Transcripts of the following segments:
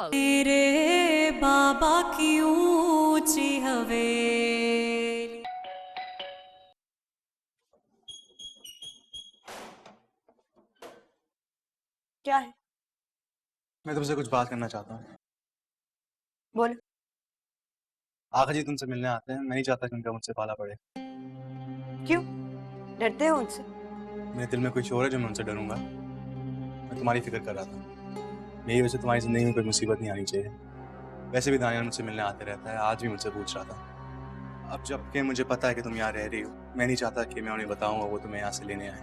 तेरे बाबा की ऊंची हवेली। क्या है? मैं तुमसे कुछ बात करना चाहता हूँ। बोल। आगा जी तुमसे मिलने आते हैं, मैं नहीं चाहता कि उनका मुझसे पाला पड़े। क्यों? डरते हो उनसे? मेरे दिल में कोई शोर है जो मैं उनसे डरूंगा। मैं तुम्हारी फिक्र कर रहा था। मेरी वजह से तुम्हारी जिंदगी में कोई मुसीबत नहीं आनी चाहिए। वैसे भी दानियाल मुझसे मिलने आते रहता है, आज भी मुझसे पूछ रहा था। अब जबकि मुझे पता है कि तुम यहाँ रह रही हो, मैं नहीं चाहता कि मैं उन्हें बताऊँ और वो तुम्हें यहाँ से लेने आए,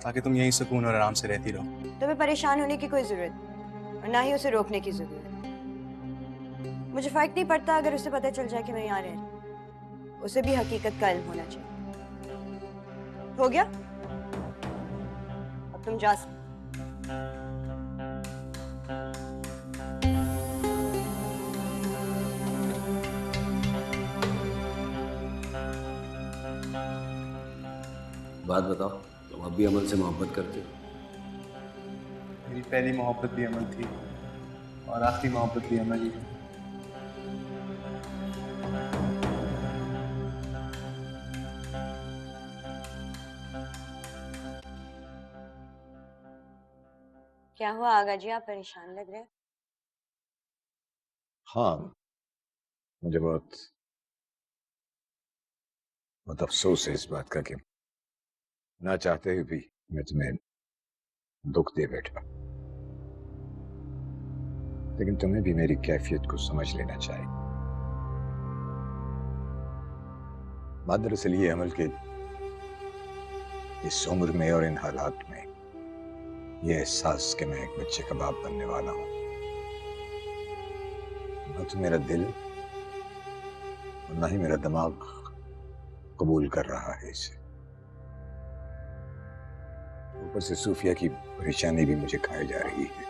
ताकि तुम यहीं सुकून और आराम से रहती रहो। तुम्हें परेशान होने की कोई जरूरत नहीं और ना ही उसे रोकने की जरूरत। मुझे फर्क नहीं पड़ता अगर उसे पता चल जाए कि मैं यहाँ रह रही हूँ। उसे भी हकीकत का इल्म होना चाहिए। हो गया? अब तुम जा सकते। बात बताओ, तुम अब भी अमल से मोहब्बत करते हो? मेरी पहली मोहब्बत भी अमल थी और आखिरी मोहब्बत भी अमल ही है। क्या हुआ आगा जी, आप परेशान लग रहे हैं? हाँ, मुझे बहुत बहुत अफसोस है इस बात का कि ना चाहते हुए भी मैं तुम्हें दुख दे बैठा। लेकिन तुम्हें भी मेरी कैफियत को समझ लेना चाहिए। बात दरअसल ये अमल के इस उम्र में और इन हालात में ये एहसास कि मैं एक बच्चे का बाप बनने वाला हूं, ना तो मेरा दिल और ना ही मेरा दिमाग कबूल कर रहा है इसे। ऊपर से सूफिया की परेशानी भी मुझे खाई जा रही है।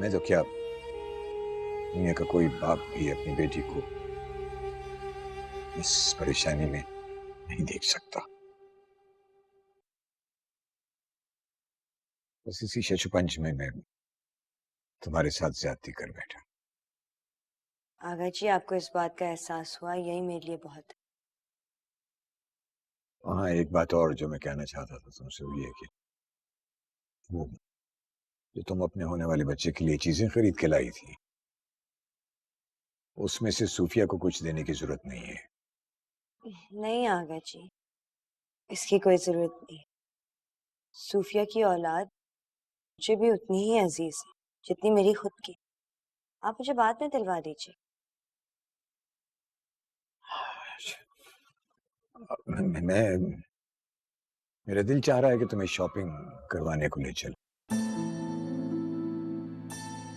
मैं तो क्या, दुनिया का कोई बाप भी अपनी बेटी को इस परेशानी में नहीं देख सकता। बस इसी शशुपंच में मैं तुम्हारे साथ ज्यादती कर बैठा। आगा जी, आपको इस बात का एहसास हुआ, यही मेरे लिए बहुत हाँ, एक बात और जो मैं कहना चाहता था तुमसे वो ये कि वो जो तुम अपने होने वाले बच्चे के लिए चीजें खरीद के लाई थी, उसमें से सूफिया को कुछ देने की जरूरत नहीं है। है। नहीं आगा जी, इसकी कोई जरूरत नहीं। सूफिया की औलाद मुझे भी उतनी ही अजीज है जितनी मेरी खुद की। आप मुझे बाद में दिलवा दीजिए। मैं मेरा दिल चाह रहा है कि तुम्हें शॉपिंग करवाने को ले चल।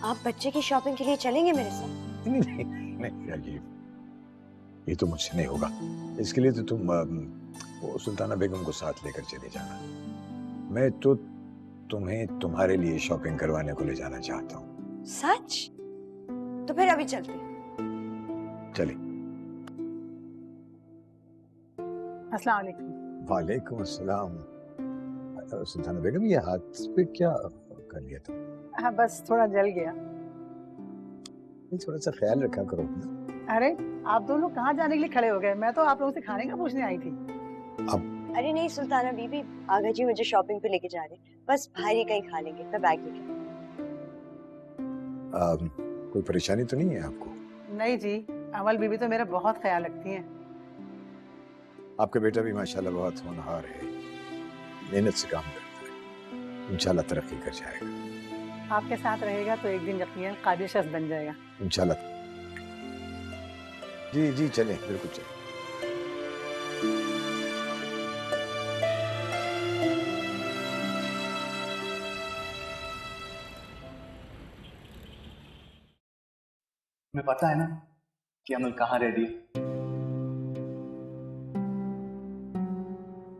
आप बच्चे की शॉपिंग के लिए चलेंगे मेरे साथ? नहीं, नहीं यार, ये तो मुझसे नहीं होगा। इसके लिए तो तुम वो सुल्ताना बेगम को साथ लेकर चले जाना। मैं तो तुम्हें तुम्हारे लिए शॉपिंग करवाने को ले जाना चाहता हूँ। सच? तो फिर अभी चलते हैं। चलिए। अस्सलाम वालेकुम। वालेकुम अस्सलाम। सुल्ताना बेगम, ये हाथ पे क्या कर लिया तुम? हाँ, बस थोड़ा जल गया। थोड़ा सा ख्याल रखा करो ना। अरे, आप दोनों कहाँ जाने के लिए खड़े हो गए? मैं तो आप लोगों से खाने का पूछने आई थी। अब अरे नहीं सुल्ताना बीबी, आगा जी मुझे शॉपिंग पे लेके जा रहे हैं। बस बाहर ही कहीं खा लेंगे, मैं बैग लेके। कोई परेशानी तो नहीं है आपको? नहीं जी, अमल बीबी तो मेरा बहुत ख्याल रखती हैं। आपका बेटा भी माशाल्लाह बहुत होनहार है, मेहनत से काम करता है, इंशाल्लाह तरक्की कर जाएगा। आपके साथ रहेगा तो एक दिन यकीनन काबिल शख्स बन जाएगा। इंशाल्लाह। जी जी, चलें, बिल्कुल चलें। तुम्हें पता है ना कि अमल कहाँ रह रही है?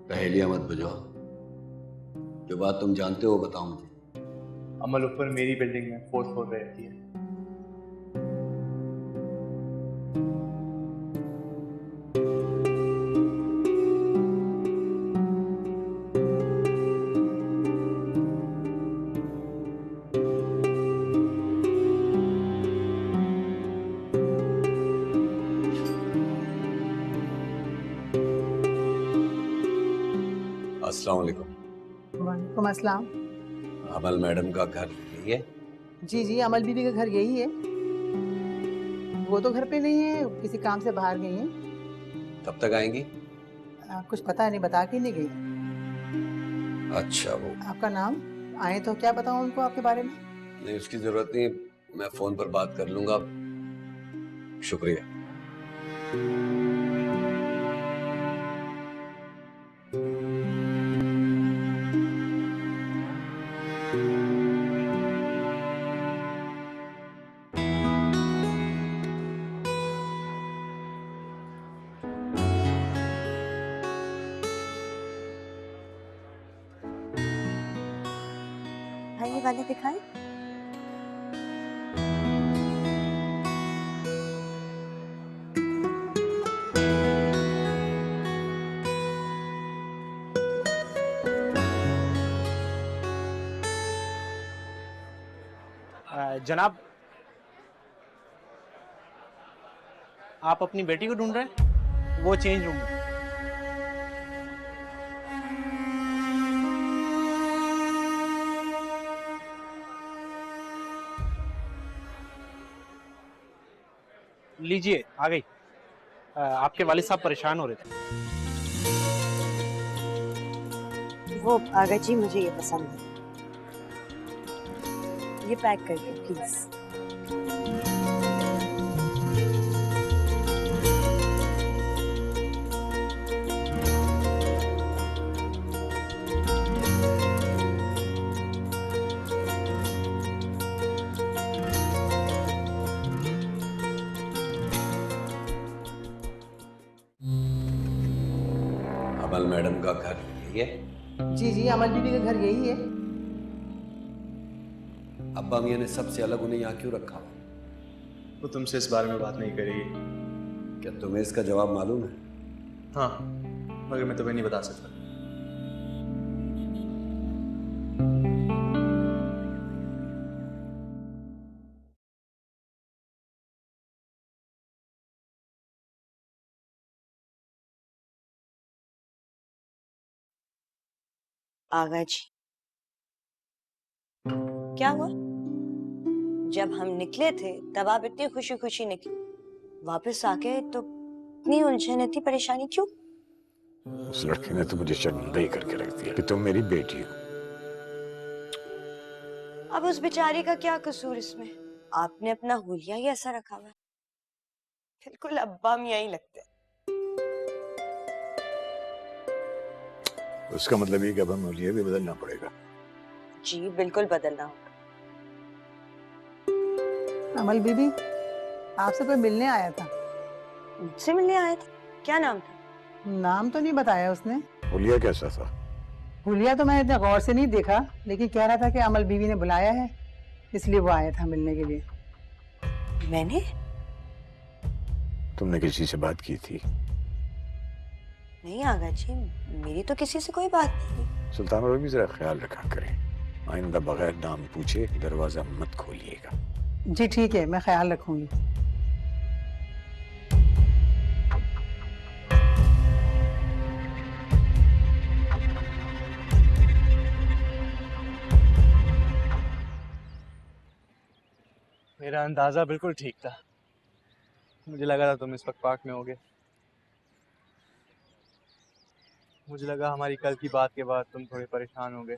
पहेलियां मत बुझाओ, जो बात तुम जानते हो बताओ मुझे। अमल ऊपर मेरी बिल्डिंग में 4th फ्लोर पे रहती है। अस्सलाम वालेकुम। वालेकुम अस्सलाम। अमल मैडम का घर यही है? जी जी, अमल बीबी का घर यही है। वो तो घर पे नहीं है, किसी काम से बाहर गई हैं। कब तक आएंगी? कुछ पता नहीं, बता के नहीं गई। अच्छा, वो आपका नाम? आए तो क्या बताऊं उनको आपके बारे में? नहीं, उसकी जरूरत नहीं, मैं फोन पर बात कर लूंगा। शुक्रिया। भाई ये वाले दिखाए। जनाब, आप अपनी बेटी को ढूंढ रहे हैं? वो चेंज रूम में। लीजिए, आ गई। आपके वालिद साहब परेशान हो रहे थे। वो आगा जी, मुझे ये पसंद है। ये पैक कर दो प्लीज। अमल मैडम का घर यही है? जी जी, अमल बीबी का घर यही है। अब्बा मियाँ ने सबसे अलग उन्हें यहाँ क्यों रखा? वो तुमसे इस बारे में बात नहीं करेगी। क्या तुम्हें इसका जवाब मालूम है? हाँ, मगर मैं तुम्हें नहीं बता सकता। आगा जी, क्या हुआ? जब हम निकले थे तब आप इतनी खुशी खुशी निकली, वापस आके तो इतनी उलझन, इतनी परेशानी क्यों? उस लड़के ने तो मुझे शर्मिंदा ही करके रख दिया कि तुम मेरी बेटी हो। अब उस बेचारी का क्या कसूर इसमें? आपने अपना हुलिया ही ऐसा रखा हुआ है। बिल्कुल अब्बा मियाँ ही लगते हैं। उसका मतलब ये कि अब हमें हुलिया भी बदलना पड़ेगा। जी बिल्कुल बदलना होगा। अमल बीबी, आपसे कोई मिलने आया था। मुझसे मिलने आए थे? क्या नाम था? नाम तो नहीं बताया उसने। हुलिया कैसा था? हुलिया तो मैंने इतना गौर से नहीं देखा, लेकिन कह रहा था कि अमल बीबी ने बुलाया है, इसलिए वो आया था मिलने के लिए। मैंने? तुमने किसी से बात की थी? नहीं आगा जी, मेरी तो किसी से कोई बात नहीं। सुल्तान और भी जरा ख्याल रखा करें, आइंदा बगैर नाम पूछे दरवाजा मत खोलिएगा। जी ठीक है, मैं ख्याल रखूंगी। मेरा अंदाजा बिल्कुल ठीक था। मुझे लगा था तुम इस वक्त पार्क में होगे। मुझे लगा हमारी कल की बात के बाद तुम थोड़े परेशान होगे।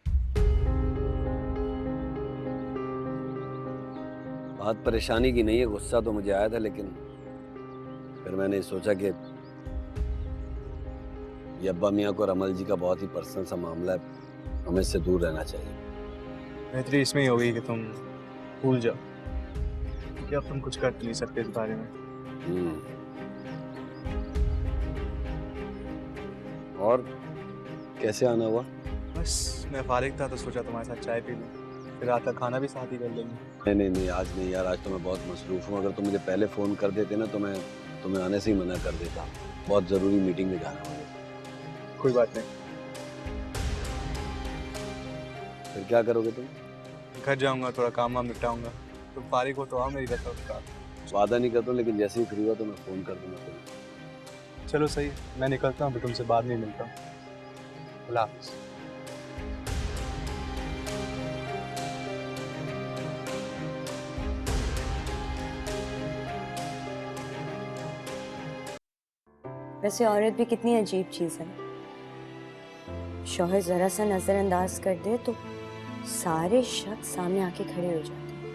बात परेशानी की नहीं है, गुस्सा तो मुझे आया था, लेकिन फिर मैंने सोचा कि ये अब्बा मियाँ को और अमल जी का बहुत ही पर्सनल सा मामला है, हमें इससे दूर रहना चाहिए। बेहतरी इसमें ही होगी कि तुम भूल जाओ, क्योंकि अब तुम कुछ कर नहीं सकते इस बारे में। और कैसे आना हुआ? बस मैं फारिग था तो सोचा तुम्हारे साथ चाय पी लूं, फिर रात का खाना भी साथ ही कर लेंगे। नहीं, आज नहीं यार, आज तो मैं बहुत मसरूफ हूँ। अगर तुम मुझे पहले फ़ोन कर देते ना तो मैं तुम्हें आने से ही मना कर देता। बहुत ज़रूरी मीटिंग में जाना मुझे। कोई बात नहीं, फिर क्या करोगे तुम? घर जाऊंगा, थोड़ा काम वाम निपटाऊंगा। तुम फारिग हो तो आओ मेरी तरफ का। वादा नहीं करता हूँ, लेकिन जैसे ही फ्री हुआ तो मैं फ़ोन कर दूंगा तुम्हें। चलो सही, मैं निकलता हूँ, फिर तुमसे बाद में मिलता हूँ। अल्लाह हाफिज़। वैसे औरत भी कितनी अजीब चीज है। शौहर जरा सा नजरअंदाज कर दे तो सारे शख्स सामने आके खड़े हो जाते हैं,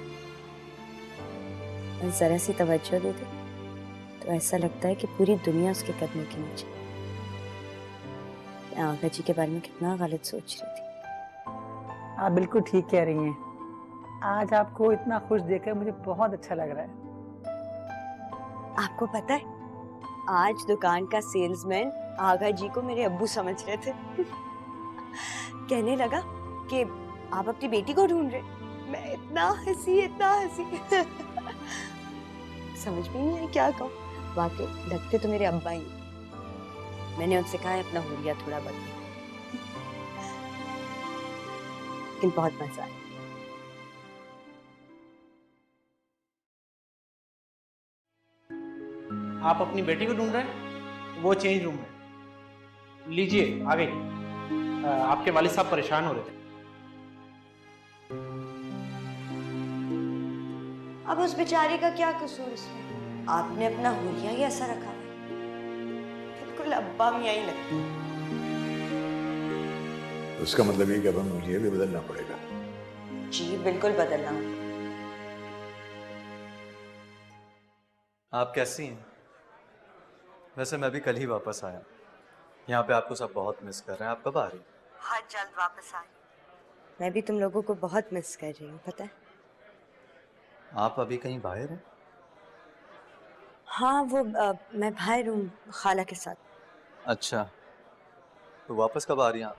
और जरा सी तवज्जो दे दे तो ऐसा लगता है कि पूरी दुनिया उसके कदमों के नीचे। मैं आगा जी के बारे में कितना गलत सोच रही थी। आप बिल्कुल ठीक कह रही हैं। आज आपको इतना खुश देखकर मुझे बहुत अच्छा लग रहा है। आपको पता है, आज दुकान का सेल्समैन आगा जी को मेरे अब्बू समझ रहे थे। कहने लगा कि आप अपनी बेटी को ढूंढ रहे। मैं इतना हंसी समझ भी नहीं आई क्या कहूँ। वाकई लगते तो मेरे अब्बा ही। मैंने उनसे कहा है अपना हुलिया थोड़ा बदले, लेकिन बहुत मजा आया। आप अपनी बेटी को ढूंढ रहे हैं? वो चेंज रूम में। लीजिए आ गई। आपके वालिद साहब परेशान हो रहे थे। अब उस बेचारे का क्या कसूर इसमें? आपने अपना हुलिया ही ऐसा रखा है, बिल्कुल अब्बा मियां ही लगता है। उसका मतलब ये कि अब हमें मुझे भी बदलना पड़ेगा। जी बिल्कुल बदलना। आप कैसी हैं? वैसे मैं भी कल ही वापस आया। यहाँ पे आपको सब बहुत मिस कर रहे हैं। आप कब आ रही हैं? बहुत जल्द वापस आ रही। मैं भी तुम लोगों को बहुत मिस कर रही हूँ, पता है? आप अभी कहीं बाहर हैं? हाँ वो मैं बाहर हूँ खाला के साथ। अच्छा, तो वापस कब आ रही हैं आप?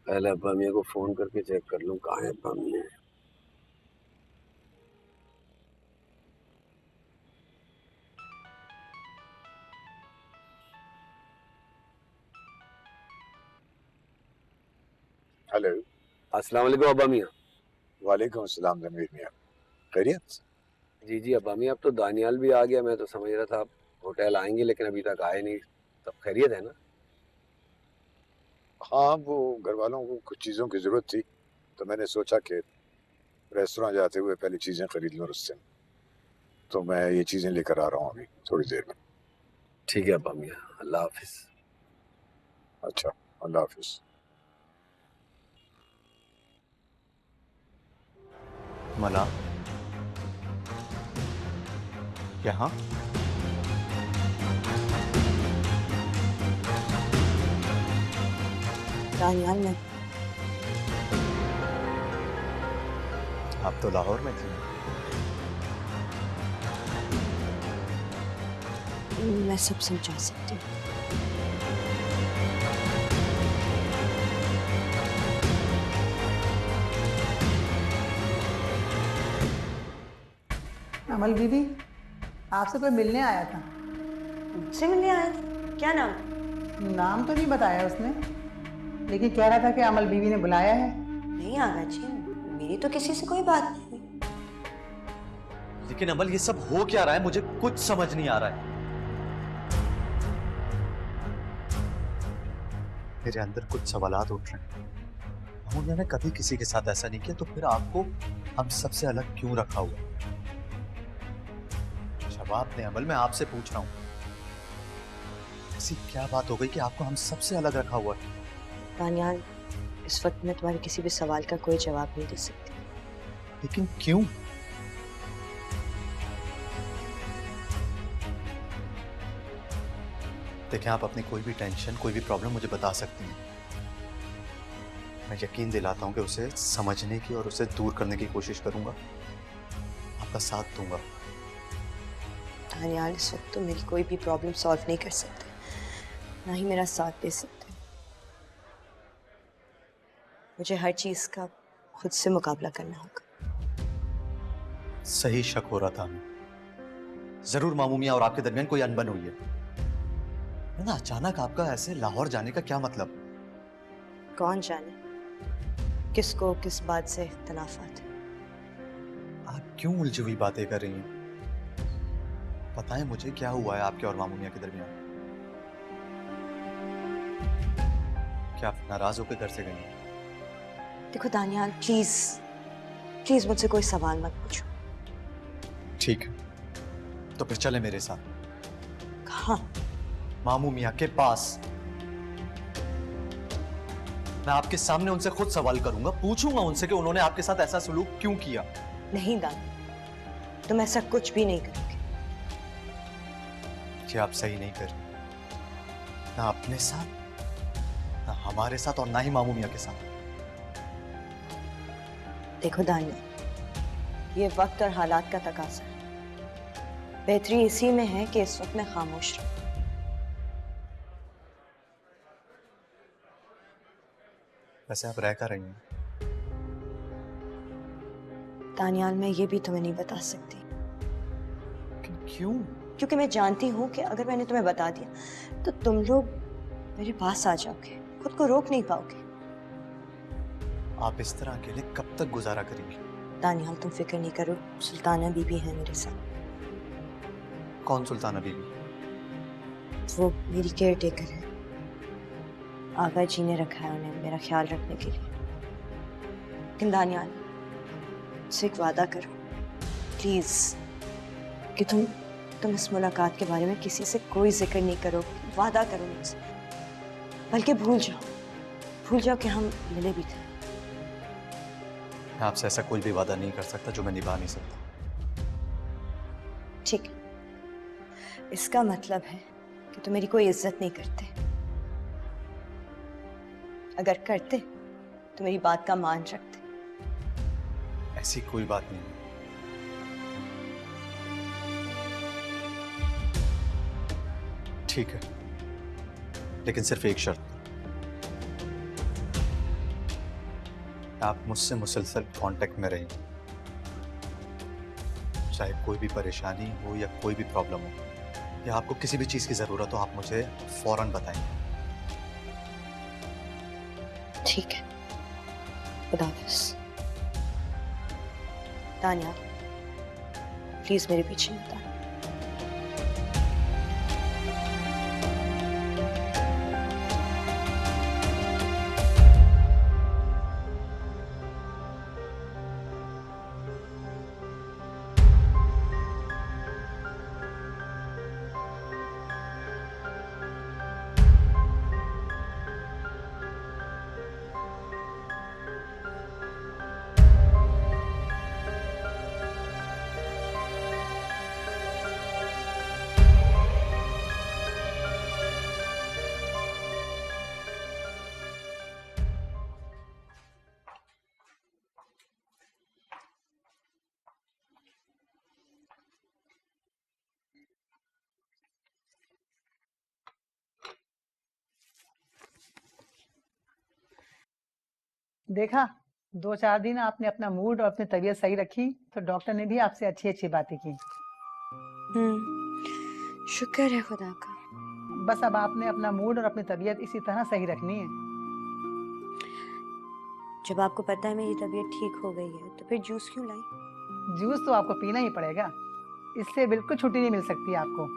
पहले अब्बा मियाँ को फोन करके चेक कर लूं कहाँ है अब्बा मियाँ। हेलो। अस्सलाम वालेकुम अब्बा मियाँ। वालेकुम अस्सलाम रणवीर मियाँ, खैरियत? जी जी अब्बा मियाँ, अब तो दानियाल भी आ गया। मैं तो समझ रहा था आप होटल आएंगे, लेकिन अभी तक आए नहीं। सब खैरियत है ना? हाँ, वो घर वालों को कुछ चीज़ों की ज़रूरत थी, तो मैंने सोचा कि रेस्टोरेंट जाते हुए पहले चीज़ें खरीद लूँ उससे। तो मैं ये चीज़ें लेकर आ रहा हूँ अभी थोड़ी देर में। ठीक है अब्बा मियाँ, अल्लाह हाफिज। अच्छा, अल्लाह हाफिज। मला यहाँ? दानियाल में आप तो लाहौर में थी। मैं सब समझा सकती हूँ। अमल बीवी, आपसे कोई मिलने आया था। मुझसे मिलने आया था? क्या नाम? नाम तो नहीं बताया उसने, लेकिन कह रहा था कि अमल बीवी ने बुलाया है। नहीं आगा जी, मेरी तो किसी से कोई बात नहीं हुई। लेकिन अमल ये सब हो क्या रहा है? मुझे कुछ समझ नहीं आ रहा है। मेरे अंदर कुछ सवालात उठ रहे हैं। अमूल्या ने कभी किसी के साथ ऐसा नहीं किया, तो फिर आपको हम सबसे अलग क्यों रखा हुआ? जवाब दें अमल, मैं आपसे पूछ रहा हूं। ऐसी क्या बात हो गई कि आपको हम सबसे अलग रखा हुआ है? दानियाल, इस वक्त मैं तुम्हारे किसी भी सवाल का कोई जवाब नहीं दे सकती। लेकिन क्यों? देखें, आप अपनी कोई भी टेंशन, कोई भी प्रॉब्लम मुझे बता सकती हैं। मैं यकीन दिलाता हूं कि उसे समझने की और उसे दूर करने की कोशिश करूंगा। आपका साथ दूंगा। दानियाल, इस वक्त तो मेरी कोई भी प्रॉब्लम सॉल्व नहीं कर सकते, ना ही मेरा साथ दे सकते। मुझे हर चीज का खुद से मुकाबला करना होगा। सही शक हो रहा था हमें। जरूर मामू मियां और आपके दरमियान कोई अनबन हुई है। ना अचानक आपका ऐसे लाहौर जाने का क्या मतलब? कौन जाने किसको किस बात से इख्तलाफात है। आप क्यों उलझी हुई बातें कर रही हैं? बताएं मुझे, क्या हुआ है आपके और मामू मियां के दरमियान? क्या आप नाराज होकर घर से गई? देखो दानियाल, प्लीज प्लीज मुझसे कोई सवाल मत पूछो। ठीक है, तो फिर चले मेरे साथ कहाँ? मामू मियाँ के पास। मैं आपके सामने उनसे खुद सवाल करूंगा, पूछूंगा उनसे कि उन्होंने आपके साथ ऐसा सलूक क्यों किया। नहीं दानियाल, तुम ऐसा कुछ भी नहीं करोगे। कि आप सही नहीं कर, ना अपने साथ, ना हमारे साथ, और ना ही मामू मियाँ के साथ। देखो दानियाल, ये वक्त और हालात का तकाजा है। बेहतरी इसी में है कि इस वक्त मैं खामोश रहूं। वैसे आप रह कर रही हैं? दानियाल, मैं ये भी तुम्हें नहीं बता सकती, क्यों? क्योंकि मैं जानती हूँ कि अगर मैंने तुम्हें बता दिया तो तुम लोग मेरे पास आ जाओगे, खुद को रोक नहीं पाओगे। आप इस तरह अकेले कब तक गुजारा करेंगी? दानियाल, तुम फिक्र नहीं करो, सुल्ताना बीबी है मेरे साथ। कौन सुल्ताना बीबी? वो मेरी केयर टेकर है। आगा जी ने रखा है उन्हें मेरा ख्याल रखने के लिए। लेकिन दानियाल, मुझसे एक वादा करो प्लीज, कि तुम इस मुलाकात के बारे में किसी से कोई जिक्र नहीं करो। वादा करो मुझसे, बल्कि भूल जाओ कि हम मिले भी थे। मैं आपसे ऐसा कोई भी वादा नहीं कर सकता जो मैं निभा नहीं सकता। ठीक है, इसका मतलब है कि तुम मेरी कोई इज्जत नहीं करते। अगर करते तो मेरी बात का मान रखते। ऐसी कोई बात नहीं है। ठीक है, लेकिन सिर्फ एक शर्त। आप मुझसे मुसलसल कांटेक्ट में रहें, चाहे कोई भी परेशानी हो या कोई भी प्रॉब्लम हो, या आपको किसी भी चीज की जरूरत हो, आप मुझे फौरन बताएं। ठीक है, खुदा हाफिज़। दानियाल, प्लीज मेरे पीछे मत आना। देखा, 2-4 दिन आपने अपना मूड और अपनी तबीयत सही रखी तो डॉक्टर ने भी आपसे अच्छी अच्छी बातें की। शुक्र है खुदा का। बस अब आपने अपना मूड और अपनी तबीयत इसी तरह सही रखनी है। जब आपको पता है मेरी तबीयत ठीक हो गई है तो फिर जूस क्यों लाई? जूस तो आपको पीना ही पड़ेगा, इससे बिल्कुल छुट्टी नहीं मिल सकती आपको।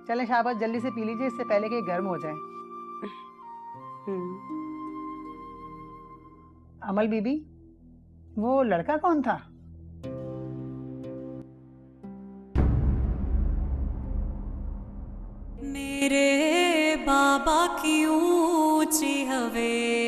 चलें शाबाश, जल्दी से पी लीजिए, इससे पहले कि ये गर्म हो जाए। हम्म अमल बीबी, वो लड़का कौन था? मेरे बाबा की ऊंची हवेली।